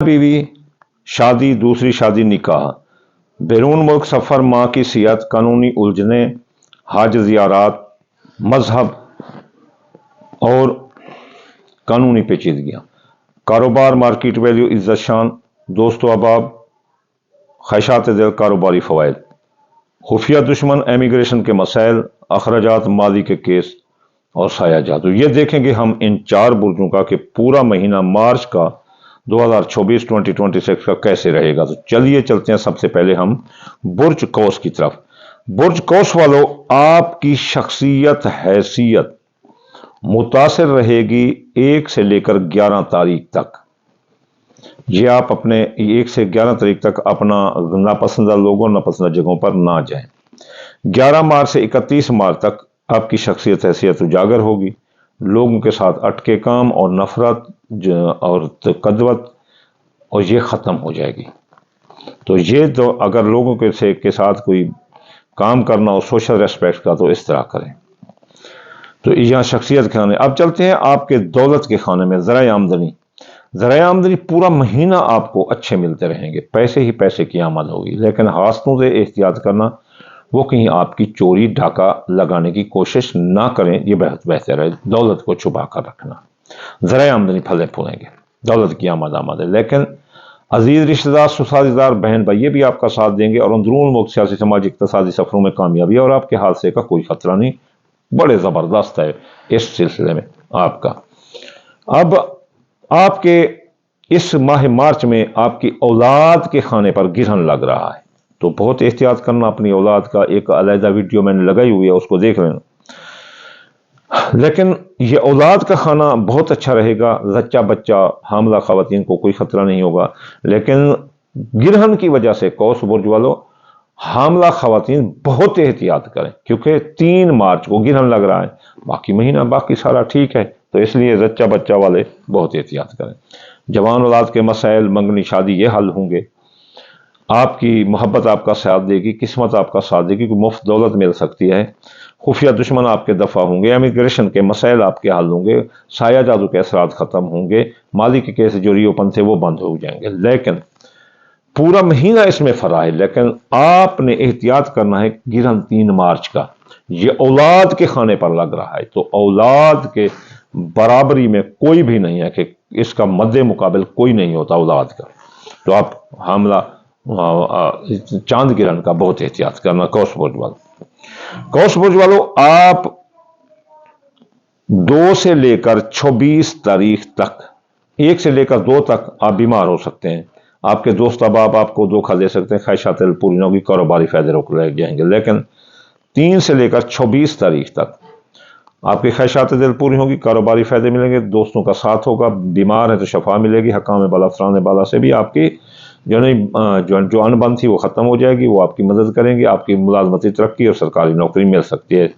बीवी, शादी, दूसरी शादी, निकाह, बैरून मुल्क सफ़र, माँ की सियाहत, कानूनी उलझने, हज ज़ियारात, मजहब और कानूनी पेचीदगियाँ, कारोबार, मार्केट वैल्यू, इज्जत शान, दोस्त व अहबाब, ख्वाहिशात दिल, कारोबारी फ़वाइद, खुफिया दुश्मन, एमिग्रेशन के मसाइल, अखराजात, माली के केस और साया जादू। ये देखेंगे हम इन चार बुर्जों का कि पूरा महीना मार्च का 2026 का कैसे रहेगा। तो चलिए चलते हैं सबसे पहले हम बुर्ज कौस की तरफ। बुर्ज कौस वालों, आपकी शख्सियत, हैसियत मुतासिर रहेगी 1 से लेकर 11 तारीख तक। ये आप अपने 1 से 11 तारीख तक अपना नापसंदा लोगों, नापसंदा जगहों पर ना जाएं। 11 मार्च से 31 मार्च तक आपकी शख्सियत, हैसियत उजागर होगी। लोगों के साथ अटके काम और नफरत और कदवत और ये ख़त्म हो जाएगी। तो ये तो अगर लोगों के साथ कोई काम करना हो सोशल रेस्पेक्ट का, तो इस तरह करें। तो यहाँ शख्सियत के खाने। अब चलते हैं आपके दौलत के खाने में। ज़राए आमदनी, ज़राए आमदनी पूरा महीना आपको अच्छे मिलते रहेंगे, पैसे ही पैसे की आमद होगी, लेकिन हाथों से एहतियात करना, वो कहीं आपकी चोरी डाका लगाने की कोशिश ना करें, ये बहुत बेहतर है। दौलत को छुपा कर रखना। ज़राए आमदनी फले फूलेंगे, दौलत की आमद है, लेकिन अजीज रिश्तेदार, ससुरालदार, बहन भाई ये भी आपका साथ देंगे और अंदरून मुल्क सियासी, समाजी, इक़्तिसादी सफरों में कामयाबी और आपके हादसे का कोई खतरा नहीं। बड़े ज़बरदस्त है इस सिलसिले में आपका। अब आपके इस माह मार्च में आपकी औलाद के खाने पर गिरहन लग रहा है, तो बहुत एहतियात करना। अपनी औलाद का एक अलहदा वीडियो मैंने लगाई हुई है, उसको देख लेना। लेकिन ये औलाद का खाना बहुत अच्छा रहेगा। जच्चा बच्चा, हामला खवातीन को कोई खतरा नहीं होगा, लेकिन गिरहन की वजह से कौस बुर्ज वालों, हामला खवातीन बहुत एहतियात करें, क्योंकि 3 मार्च को गिरहन लग रहा है। बाकी महीना बाकी सारा ठीक है, तो इसलिए जच्चा बच्चा वाले बहुत एहतियात करें। जवान औलाद के मसाइल, मंगनी, शादी, ये हल होंगे। आपकी मोहब्बत आपका साथ देगी, किस्मत आपका साथ देगी, क्योंकि मुफ्त दौलत मिल सकती है। खुफिया दुश्मन आपके दफा होंगे, इमिग्रेशन के मसाइल आपके हल होंगे, साया जादू के असरात खत्म होंगे, माली के केस जो रियोपन थे वो बंद हो जाएंगे। लेकिन पूरा महीना इसमें फरा है, लेकिन आपने एहतियात करना है। गिरहन 3 मार्च का, ये औलाद के खाने पर लग रहा है, तो औलाद के बराबरी में कोई भी नहीं है, कि इसका मद्दे मुकाबिल कोई नहीं होता औलाद का। तो आप हमला चांद गिरहन का बहुत एहतियात करना। कौस बुर्ज वालों, आप 2 से लेकर 26 तारीख तक, 1 से लेकर 2 तक आप बीमार हो सकते हैं। आपके दोस्त अहबाब आपको धोखा दे सकते हैं, ख्वाहिशात पूरी न होगी, कारोबारी फायदे रोक लग जाएंगे। लेकिन 3 से लेकर 26 तारीख तक आपकी ख्वाहिशात दिल पूरी होगी, कारोबारी फायदे मिलेंगे, दोस्तों का साथ होगा। बीमार है तो शफा मिलेगी। हकाम बाला, अफसरान बाला से भी आपकी जो अनबन थी वो ख़त्म हो जाएगी, वो आपकी मदद करेंगे। आपकी मुलाजमती तरक्की और सरकारी नौकरी मिल सकती है।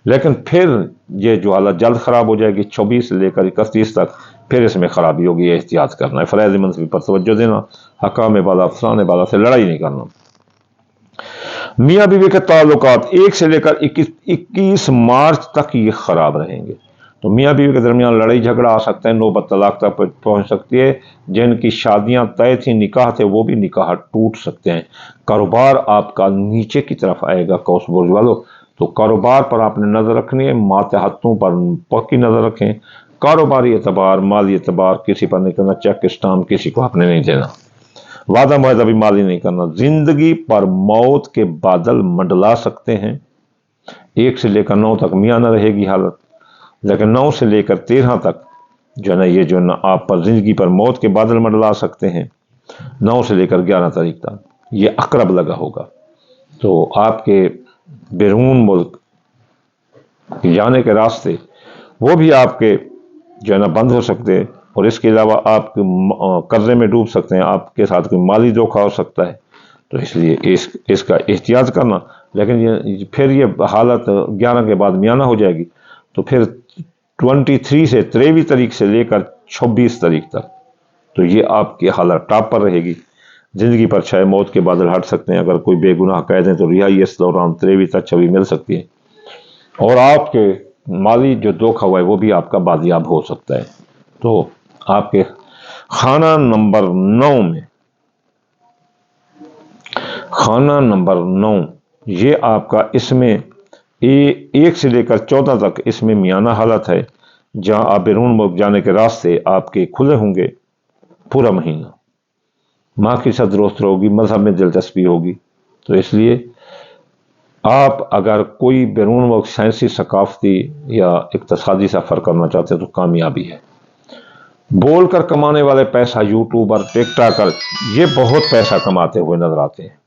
लेकिन फिर ये जो हालत जल्द ख़राब हो जाएगी। 26 से लेकर 31 तक फिर इसमें ख़राबी होगी। एहतियात करना है, फ़राइज़ मंसूबी पर तवज्जो देना, हकाम बाला, अफसरान बाला से लड़ाई नहीं करना। मियाँ बीवी के ताल्लुकात 1 से लेकर 21 मार्च तक ये ख़राब रहेंगे। तो मियाँ बीवी के दरमियान लड़ाई झगड़ा आ सकता है, नौबत तलाक तक पहुँच सकती है। जिनकी शादियाँ तय थी, निकाह थे, वो भी निकाह टूट सकते हैं। कारोबार आपका नीचे की तरफ आएगा कौस बुर्ज वालों, तो कारोबार पर आपने नज़र रखनी है। मातहतों पर पक्की नज़र रखें। कारोबारी एतबार, माली एतबार किसी पर नहीं करना। चेक स्टाम्प किसी को आपने नहीं देना। वादा मुआहदा भी माली नहीं करना। जिंदगी पर मौत के बादल मंडला सकते हैं। 1 से लेकर 9 तक मियाना रहेगी हालत, लेकिन 9 से लेकर 13 तक जो है ना, ये जो ना आप पर जिंदगी पर मौत के बादल मंडला सकते हैं। 9 से लेकर 11 तारीख तक ये अकरब लगा होगा, तो आपके बैरून मुल्क जाने के रास्ते वो भी आपके जो है ना बंद हो सकते हैं। और इसके अलावा आप कर्जे में डूब सकते हैं, आपके साथ कोई माली धोखा हो सकता है। तो इसलिए इसका एहतियात करना। लेकिन फिर ये हालत 11 के बाद मियाना हो जाएगी, तो फिर 23 से 23 तारीख से लेकर 26 तारीख तक तो ये आपकी हालत टॉप पर रहेगी। ज़िंदगी पर छाए मौत के बादल हट सकते हैं। अगर कोई बेगुनाह कैद है तो रिहाई इस दौरान 23 तक 26 मिल सकती है। और आपके माली जो धोखा हुआ है वो भी आपका बाजियाब हो सकता है। तो आपके खाना नंबर 9 में, खाना नंबर 9 ये आपका, इसमें 1 से लेकर 14 तक इसमें मियाना हालत है, जहां आप बैरून मुल्क जाने के रास्ते आपके खुले होंगे पूरा महीना। माँ की साथ दोस्त होगी, मजहब में दिलचस्पी होगी, तो इसलिए आप अगर कोई बैरून मुल्क साइंसी, सकाफती या इक्तसादी सफ़र करना चाहते हैं तो कामयाबी है। बोल कर कमाने वाले पैसा, यूट्यूबर, टिकटॉकर, ये बहुत पैसा कमाते हुए नजर आते हैं।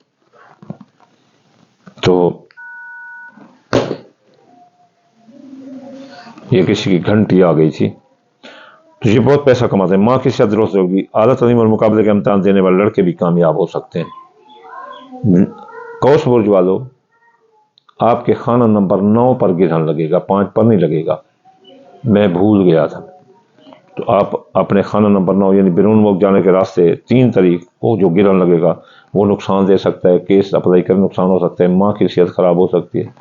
तो ये किसी की घंटी आ गई थी, तो ये बहुत पैसा कमाते हैं। माँ की सेहत दुरुस्त होगी, आला तालीम और मुकाबले के इम्तहान देने वाले लड़के भी कामयाब हो सकते हैं। कौस बुर्ज वालों, आपके खाना नंबर 9 पर गिरहन लगेगा, 5 पर नहीं लगेगा, मैं भूल गया था। तो आप अपने खाना नंबर 9 यानी बैरून मुल्क जाने के रास्ते 3 तारीख को जो गिरहन लगेगा वो नुकसान दे सकता है, केस अप्लाई कर नुकसान हो सकता है, माँ की सेहत खराब हो सकती है।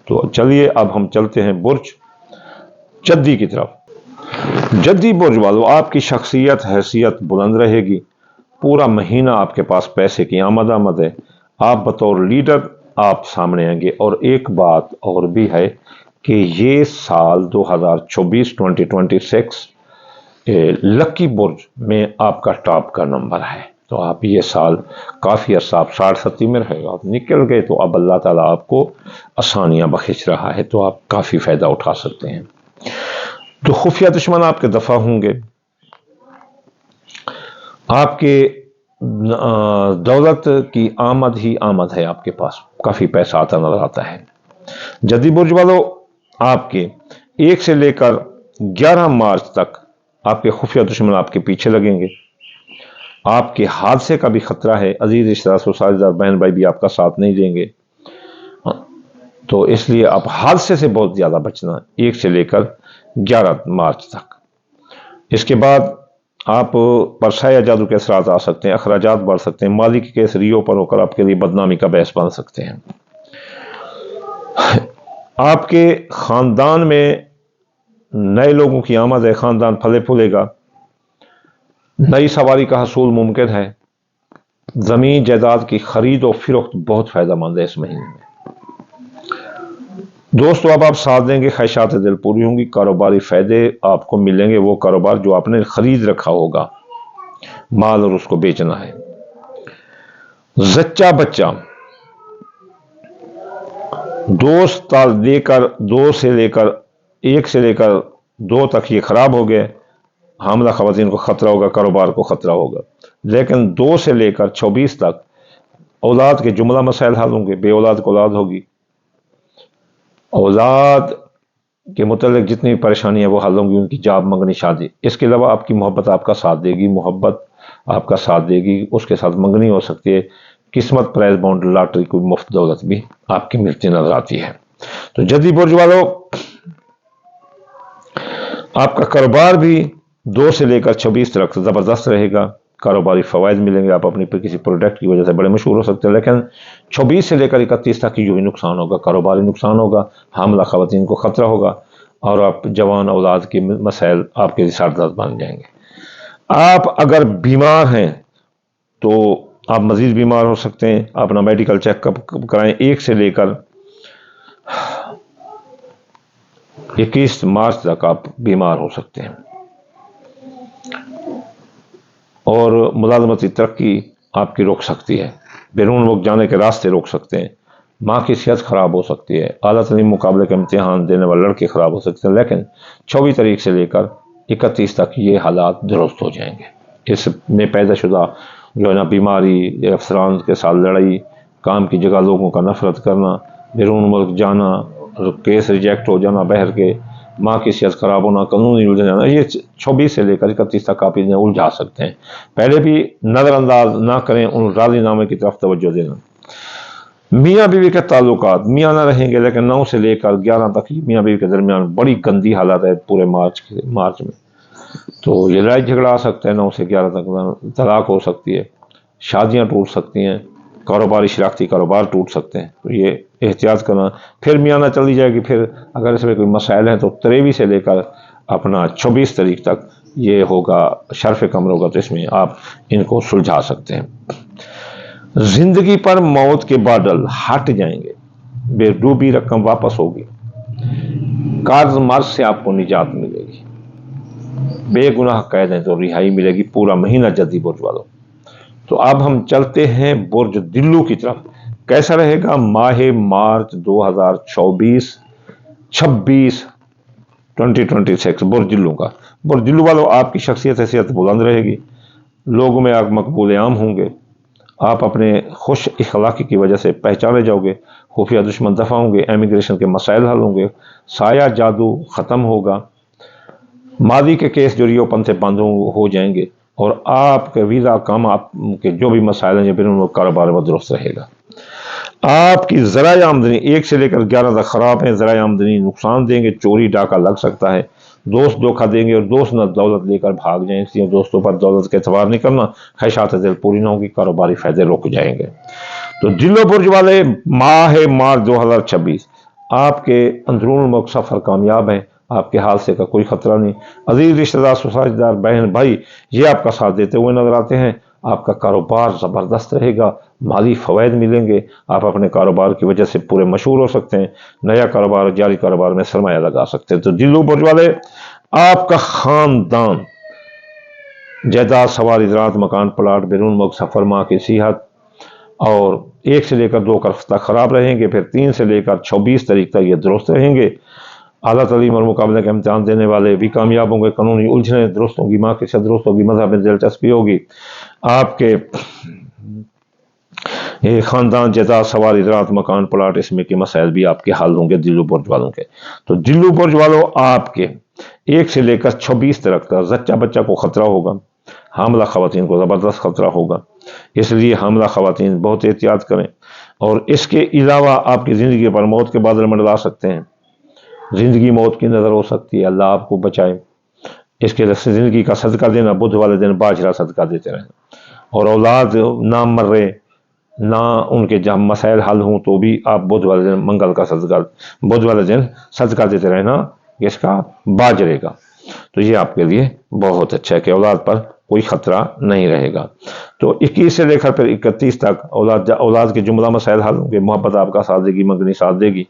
तो चलिए अब हम चलते हैं बुर्ज जद्दी की तरफ। जद्दी बुर्ज वालों, आपकी शख्सियत, हैसियत बुलंद रहेगी, पूरा महीना आपके पास पैसे की आमद है, आप बतौर लीडर आप सामने आएंगे। और एक बात और भी है कि ये साल 2024 लकी बुर्ज में आपका टॉप का नंबर है। तो आप ये साल काफ़ी अर्सा आप 60-70 में रहेगा, आप निकल गए तो अब अल्लाह ताला आपको आसानियाँ बख्श रहा है, तो आप काफ़ी फ़ायदा उठा सकते हैं। तो खुफिया दुश्मन आपके दफ़ा होंगे, आपके दौलत की आमद ही आमद है, आपके पास काफ़ी पैसा आता नजर आता है। जद्दी बुर्ज वालों, आपके 1 से लेकर 11 मार्च तक आपके खुफिया दुश्मन आपके पीछे लगेंगे, आपके हादसे का भी खतरा है, अजीज रिश्तेदार, साझेदार, बहन भाई भी आपका साथ नहीं देंगे, तो इसलिए आप हादसे से बहुत ज़्यादा बचना 1 से लेकर 11 मार्च तक। इसके बाद आप पर साया जादू के असरात आ सकते हैं, अखराजात बढ़ सकते हैं, माली के केस रियो पर होकर आपके लिए बदनामी का बहस बन सकते हैं। आपके खानदान में नए लोगों की आमद है, खानदान फले फूलेगा, नई सवारी का हसूल मुमकिन है, जमीन जायदाद की खरीद और फिरोख्त बहुत फायदेमंद है इस महीने में। दोस्तों, अब आप साथ देंगे, ख्वाहिशात दिल पूरी होंगी, कारोबारी फायदे आपको मिलेंगे, वो कारोबार जो आपने खरीद रखा होगा माल और उसको बेचना है। जच्चा बच्चा 2 से लेकर 1 से लेकर 2 तक ये खराब हो गए, हामला खवातीन को खतरा होगा, कारोबार को खतरा होगा। लेकिन 2 से लेकर 24 तक औलाद के जुमला मसाइल हल होंगे, बे औलाद को औलाद होगी, औलाद के मुतल्लिक जितनी परेशानी है वो हल होंगी, उनकी जॉब, मंगनी, शादी। इसके अलावा आपकी मोहब्बत आपका साथ देगी, मोहब्बत आपका साथ देगी, उसके साथ मंगनी हो सकती है, किस्मत, प्राइज बॉन्ड, लॉटरी, कोई मुफ्त दौलत भी आपकी मिलती नजर आती है। तो जद्दी बुर्ज वालों, आपका कारोबार भी 2 से लेकर 26 तक जबरदस्त रहेगा, कारोबारी फवायद मिलेंगे, आप अपनी किसी प्रोडक्ट की वजह से बड़े मशहूर हो सकते हैं। लेकिन 24 से लेकर 31 तक ही जो भी नुकसान होगा, कारोबारी नुकसान होगा, हामला खवातीन को खतरा होगा, और आप जवान औलाद के मसाइल आपके लिए सरदर्द बन जाएंगे। आप अगर बीमार हैं तो आप मजीद बीमार हो सकते हैं, अपना मेडिकल चेकअप कराएं। 1 से लेकर 21 मार्च तक आप बीमार हो सकते हैं, और मुलाजमती तरक्की आपकी रोक सकती है, बैरून मुल्क जाने के रास्ते रोक सकते हैं, माँ की सेहत खराब हो सकती है, आला तरीन मुकाबले के इम्तिहान देने वाले लड़के खराब हो सकते हैं। लेकिन 24 तारीख से लेकर 31 तक ये हालात दुरुस्त हो जाएंगे। इसमें पैदा शुदा जो है ना बीमारी, अफसरान के साथ लड़ाई, काम की जगह लोगों का नफरत करना, बैरून मुल्क जाना, केस रिजेक्ट हो जाना बहर के, माँ की सेहत खराब होना, कानूनी उलझन जाना, ये 24 से लेकर 31 तक आप इन्हें उलझा सकते हैं। पहले भी नज़रअंदाज ना करें, उन राज़ीनामे की तरफ तवज्जो देना। मियाँ बीवी के ताल्लुकात, मियाँ ना रहेंगे, लेकिन 9 से लेकर 11 तक मियाँ बीवी के दरमियान बड़ी गंदी हालत है पूरे मार्च में। तो ये लड़ाई झगड़ा आ सकता है, 9 से 11 तक तलाक हो सकती है, शादियाँ टूट सकती हैं, कारोबारी शराकती कारोबार टूट सकते हैं। तो ये एहतियात करना। फिर मियाँ चली जाएगी, फिर अगर इसमें कोई मसाइल हैं तो 23 से लेकर अपना 26 तारीख तक ये होगा शर्फ कमर होगा, तो इसमें आप इनको सुलझा सकते हैं। जिंदगी पर मौत के बादल हट जाएंगे, बेडूबी रकम वापस होगी, कर्ज मर्ज से आपको निजात मिलेगी, बेगुनाह कह दें तो रिहाई मिलेगी, पूरा महीना जल्दी बुर्ज वालों। तो अब हम चलते हैं बुर्ज दिल्लू की तरफ। कैसा रहेगा माह मार्च 2024 26 2026 बुर्ज दिल्लू का। बुर्ज दिल्लू वालों, आपकी शख्सियत हैसियत बुलंद रहेगी, लोगों में आप मकबूल आम होंगे, आप अपने खुश इखलाकी की वजह से पहचाने जाओगे, खुफिया दुश्मन दफा होंगे, एमिग्रेशन के मसाइल हल होंगे, साया जादू ख़त्म होगा, मादी के केस जो रियोपन से बंद हो जाएंगे, और आपके वीज़ा काम आपके जो भी मसाइल हैं बिन कारोबार में दुरुस्त रहेगा। आपकी ज़राए आमदनी 1 से लेकर 11 तक ख़राब है, ज़राए आमदनी नुकसान देंगे, चोरी डाका लग सकता है, दोस्त धोखा देंगे और दोस्त न दौलत लेकर भाग जाएं, इसलिए दोस्तों पर दौलत के एतबार नहीं करना, ख्वाहिशात दिल पूरी ना होगी, कारोबारी फायदे रुक जाएंगे। तो दिलो बुर्ज वाले, माह मार्च 2026 आपके अंदरून मुल्क सफ़र कामयाब है, आपके हादसे का कोई खतरा नहीं, अजीज रिश्तेदार सोसाइटीदार बहन भाई ये आपका साथ देते हुए नजर आते हैं, आपका कारोबार ज़बरदस्त रहेगा, माली फ़वाइद मिलेंगे, आप अपने कारोबार की वजह से पूरे मशहूर हो सकते हैं, नया कारोबार जारी कारोबार में सरमाया लगा सकते हैं। तो दिल्लू बुर्ज वाले, आपका ख़ानदान जायदाद सवारी ज़राअत मकान प्लाट बैरून मुल्क सफ़र माह की सिहत और 1 से लेकर 2 तक ख़राब रहेंगे, फिर 3 से लेकर 26 तारीख तक ये दुरुस्त रहेंगे। आला तालीम और मुकाबले का इम्तहान देने वाले भी कामयाब होंगे, कानूनी उलझने दुरुस्त होंगी, माँ की दुरुस्त होगी, मजहब में दिलचस्पी होगी, आपके ये ख़ानदान जायदाद सवारी ज़राअत मकान प्लाट इसमें के मसाइल भी आपके हल होंगे दिल्लू बुर्ज वालों के। तो दिल्लू बुर्ज वालों, आपके 1 से लेकर 26 तक जच्चा बच्चा को ख़तरा होगा, हामला ख़वातीन को ज़बरदस्त ख़तरा होगा, इसलिए हामला ख़वातीन बहुत एहतियात करें। और इसके अलावा आपकी ज़िंदगी पर मौत के बादल मंडला सकते हैं, ज़िंदगी मौत की नज़र हो सकती है, अल्लाह आपको बचाए। इसके ज़िंदगी का सदका देना, बुध वाले दिन बाजरा सदका देते रहें, और औलाद ना मरे ना उनके जहाँ मसाइल हल हों तो भी आप बुध वाले दिन मंगल का सदका, बुध वाले दिन सदका देते रहना इसका बाजरे का। तो ये आपके लिए बहुत अच्छा है कि औलाद पर कोई ख़तरा नहीं रहेगा। तो 21 से लेकर फिर 31 तक औलाद के जुमला मसाइल हल होंगे, मोहब्बत आपका साथ देगी, मंगनी साथ देगी,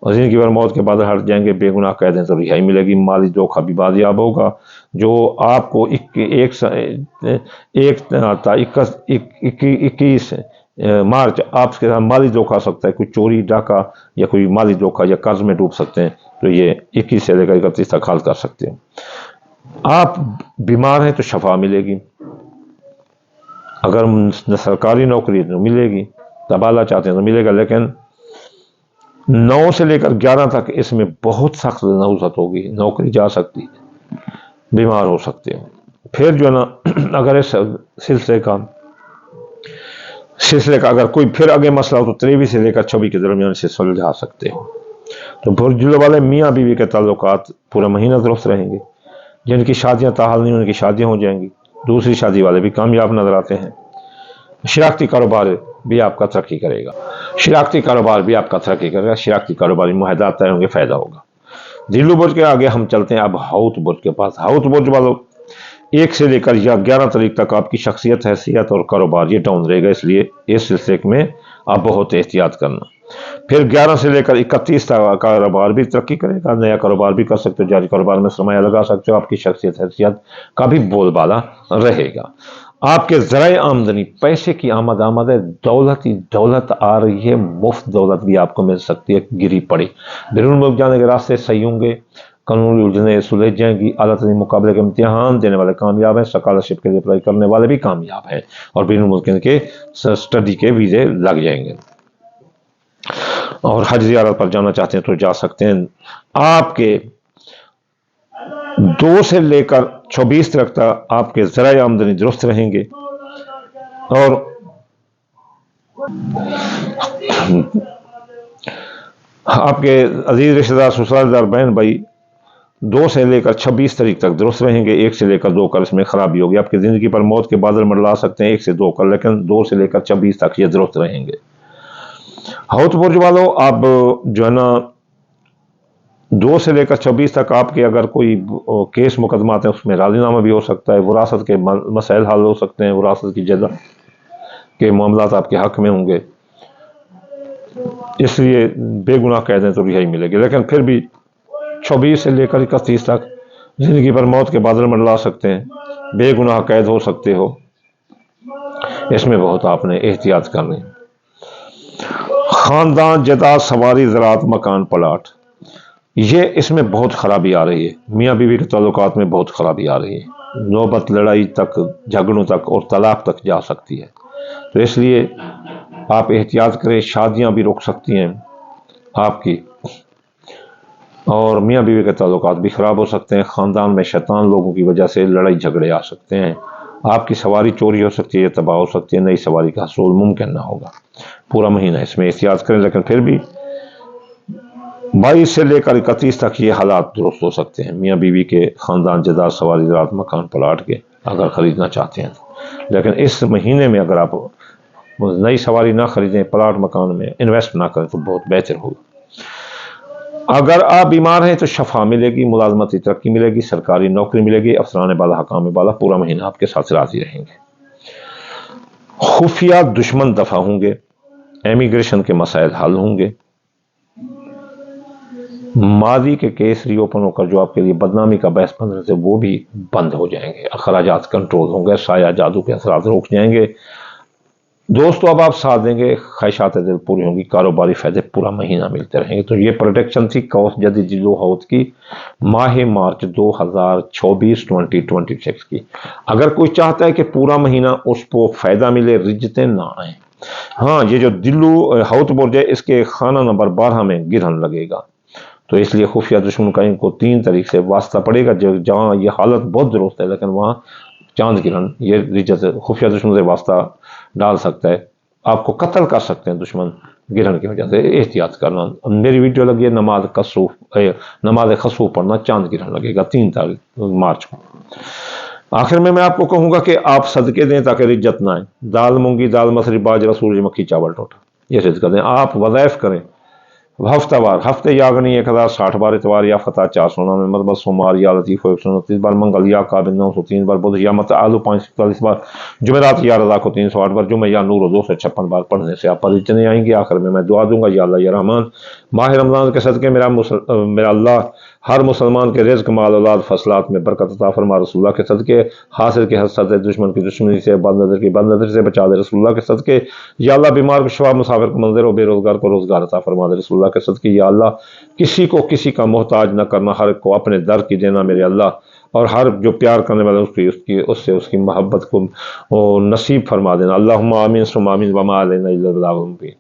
और जिनकी बार मौत के बाद हट जाएंगे, बेगुनाह कह दें तो रिहाई मिलेगी, माली धोखा भी बाजियाब होगा, जो आपको 21 मार्च आपके साथ माली धोखा हो सकता है, कोई चोरी डाका या कोई माली धोखा या कर्ज में डूब सकते हैं, तो ये 21 से लेकर 31 तक हल कर सकते हैं। आप बीमार हैं तो शफा मिलेगी, अगर सरकारी नौकरी तो मिलेगी, तबादला चाहते हैं तो मिलेगा, लेकिन 9 से लेकर 11 तक इसमें बहुत सख्त नौसत होगी, नौकरी जा सकती है, बीमार हो सकते हो। फिर जो है ना, अगर इस सिलसिले का अगर कोई फिर आगे मसला हो तो 23 से लेकर 26 के दरमियान से सुलझा सकते हो। तो बुर्ज वाले मियाँ बीवी के ताल्लुकात पूरा महीना दुरुस्त रहेंगे, जिनकी शादियां ताहाल नहीं उनकी शादियां हो जाएंगी, दूसरी शादी वाले भी कामयाब नजर आते हैं। शराकती कारोबार भी आपका तरक्की करेगा, शराकती कारोबार भी आपका तरक्की करेगा, शराकती कारोबारी मुआहदात तय होंगे, फायदा होगा। दिल्लू बुर्ज के आगे हम चलते हैं अब हाउत बुर्ज के पास। हाउत बुर्ज वालों, 1 से लेकर या 11 तारीख तक आपकी शख्सियत हैसियत और कारोबार ये डाउन रहेगा, इसलिए इस सिलसिले में आप बहुत एहतियात करना। फिर 11 से लेकर 31 तक कारोबार भी तरक्की करेगा, नया कारोबार भी कर सकते हो, जारी कारोबार में सरमाया लगा सकते हो, आपकी शख्सियत हैसियत का भी बोलबाला रहेगा। आपके ज़राए आमदनी, पैसे की आमद है, दौलत ही दौलत आ रही है, मुफ्त दौलत भी आपको मिल सकती है, गिरी पड़ी। बैरून मुल्क जाने के रास्ते सही होंगे, कानूनी उलझने सुलझ जाएंगी, आला तरीन मुकाबले के इम्तिहान देने वाले कामयाब हैं, स्कॉलरशिप के लिए अप्लाई करने वाले भी कामयाब हैं, और बैरून मुल्क के स्टडी के वीज़े लग जाएंगे, और हज ज़ियारत पर जाना चाहते हैं तो जा सकते हैं। आपके 2 से लेकर 24 तक आपके ज़राए आमदनी दुरुस्त रहेंगे, और आपके अजीज रिश्तेदार ससुरालदार बहन भाई 2 से लेकर 26 तारीख तक दुरुस्त रहेंगे, 1 से लेकर 2 कर इसमें खराबी होगी, आपकी ज़िंदगी पर मौत के बादल मंडला सकते हैं 1 से 2 कर, लेकिन 2 से लेकर 26 तक ये दुरुस्त रहेंगे। हाउत बुर्ज वालों, आप जो है ना 2 سے لے کر 24 تک آپ کے اگر کوئی کیس مقدمات ہیں اس میں راضی نامہ بھی ہو سکتا ہے، وراثت کے مسائل حل ہو سکتے ہیں، وراثت کی جدہ کے معاملات آپ کے حق میں ہوں گے، اس لیے بے گناہ قیدیں تو رہائی ملے گی۔ لیکن پھر بھی 24 سے لے کر 31 تک زندگی پر موت کے بادل منڈلا سکتے ہیں، بے گناہ قید ہو سکتے ہو، اس میں بہت آپ نے احتیاط کرنی۔ خاندان، جائیداد، سواری، زراعت، مکان، پلاٹ، یہ اس میں بہت خرابی آ رہی ہے، میاں بیوی کے تعلقات میں بہت خرابی آ رہی ہے، نوبت لڑائی تک، جھگڑوں تک اور طلاق تک جا سکتی ہے۔ تو اس لیے آپ احتیاط کریں، شادیاں بھی رک سکتی ہیں آپ کی، اور میاں بیوی کے تعلقات بھی خراب ہو سکتے ہیں، خاندان میں شیطان لوگوں کی وجہ سے لڑائی جھگڑے آ سکتے ہیں، آپ کی سواری چوری ہو سکتی ہے، تباہ ہو سکتی ہے، نئی سواری کا حصول ممکن نہ ہوگا۔ پورا مہینہ اس میں احتیاط کریں، لیکن پھر بھی 22 سے لے کر 31 تک یہ حالات درست ہو سکتے ہیں میاں بیوی کے، خاندان، جائیداد، سواری، زراعت، مکان، پلاٹ کے اگر خریدنا چاہتے ہیں تو۔ لیکن اس مہینے میں اگر آپ نئی سواری نہ خریدیں، پلاٹ مکان میں انویسٹ نہ کریں تو بہت بہتر ہوگا۔ اگر آپ بیمار ہیں تو شفا ملے گی، ملازمتی ترقی ملے گی، سرکاری نوکری ملے گی، افسران بالا، حکام بالا پورا مہینہ آپ کے ساتھ راضی رہیں گے۔ خفیہ دشمن دفع ہوں گے، امیگریشن کے مسائل حل ہوں گے، ماضی کے کیس ری اوپن ہو کر جو آپ کے لیے بدنامی کا باعث بن رہے تھے وہ بھی بند ہو جائیں گے، اخراجات کنٹرول ہوں گے، سایہ جادو کے اثرات روک جائیں گے، دوستو اب آپ ساتھ دیں گے، خواہشات دل پوری ہوں گی، کاروباری فائدے پورا مہینہ ملتے رہیں گے۔ تو یہ پروڈکشن تھی کوس جدید جلو ہاؤت کی ماہ مارچ 2024 کی۔ اگر کوئی چاہتا ہے کہ پورا مہینہ اس کو فائدہ ملے، رجتیں نہ آئیں، ہاں یہ جو دلو ہاؤت برج ہے اس کے خانہ نمبر 12 میں گرہن لگے گا، تو اس لیے خفیہ دشمن کا ان کو 3 طریق سے واسطہ پڑے گا، جہاں یہ حالت بہت درست ہے لیکن وہاں چاند گرہن یہ رجت خفیہ دشمن سے واسطہ ڈال سکتا ہے، آپ کو قتل کر سکتے ہیں دشمن گرہن کی وجہ سے، احتیاط کرنا۔ میری ویڈیو لگی ہے نماز خسوف پڑھنا، چاند گرہن لگے گا 3 مارچ کو۔ آخر میں آپ کو کہوں گا کہ آپ صدقے دیں تاکہ رجت نہ آئے، دال مونگی، دال مسری، باجرہ، سورج مکھی، چاول ٹوٹا، یہ صدقہ دیں۔ آپ وظائف کریں ہفتہ وار، ہفتے یاگنی 1060 بار، اتوار یا فتح 499، مربت سوموار یا لطیف 129 بار، منگل یا قابل 903 بار، بدھ یا متعالو 541 بار، جمعرات یا رضا کو 308 بار، جمعہ یا نور 256 بار پڑھنے سے آپ پر رجتیں آئیں گی۔ آخر میں دعا دوں گا، یا اللہ یا رحمان، ماہ رمضان کے صدقے میرا اللہ ہر مسلمان کے رزق، مال، اولاد، فصلات میں برکت عطا فرما، رسول اللہ کے صدقے حاصل کے حسد، دشمن کی دشمنی سے، بد نظر کی بد نظر سے بچا دے رسول اللہ کے صدقے، یا اللہ بیمار کو شفا، مسافر کو منظر و بے روزگار کو روزگار عطا فرما دے رسول اللہ کے صدقے، یا اللہ کسی کو کسی کا محتاج نہ کرنا، ہر کو اپنے در کی دینا میرے اللہ، اور ہر جو پیار کرنے والا اس سے اس کی محبت کو نصیب فرما دینا، اللہم آمین ثم آمین، وما علینا الا البلاغ المبین۔